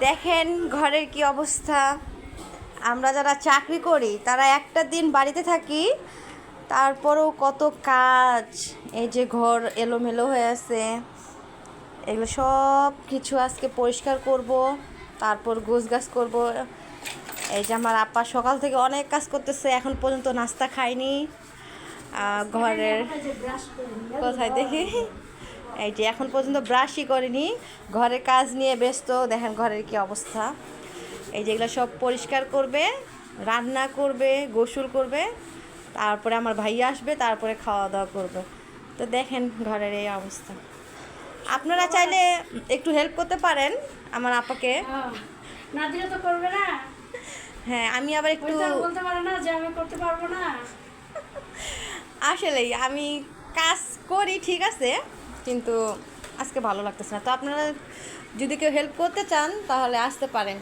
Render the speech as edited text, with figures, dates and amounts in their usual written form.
দেখেন ঘরের কি অবস্থা। আমরা যারা চাকরি করি তারা একটা দিন বাড়িতে থাকি, তারপরেও কত কাজ। এই যে ঘর এলোমেলো হয়ে আছে, এগুলো সব কিছু আজকে পরিষ্কার করব, তারপর গোছগাছ করব। এই যে আমার আপা সকাল থেকে অনেক কাজ করতেছে, এখন পর্যন্ত নাস্তা খায়নি। ঘরের কোথায় দেখি, এই যে এখন পর্যন্ত ব্রাশই করেনি, ঘরের কাজ নিয়ে ব্যস্ত। দেখেন ঘরের কি অবস্থা। এই যেগুলো সব পরিষ্কার করবে, রান্না করবে, গোসল করবে, তারপরে আমার ভাইয়া আসবে, তারপরে খাওয়া দাওয়া করবে। তো দেখেন ঘরের এই অবস্থা। আপনারা চাইলে একটু হেল্প করতে পারেন আমার আপাকে। না দিলে তো করবে না। হ্যাঁ, আমি আবার একটু বলতে পারো না যে আমি করতে পারবো না। আসলেই আমি কাজ করি ঠিক আছে, কিন্তু আজকে ভালো লাগতেছে না। তো আপনারা যদি কেউ হেল্প করতে চান তাহলে আসতে পারেন।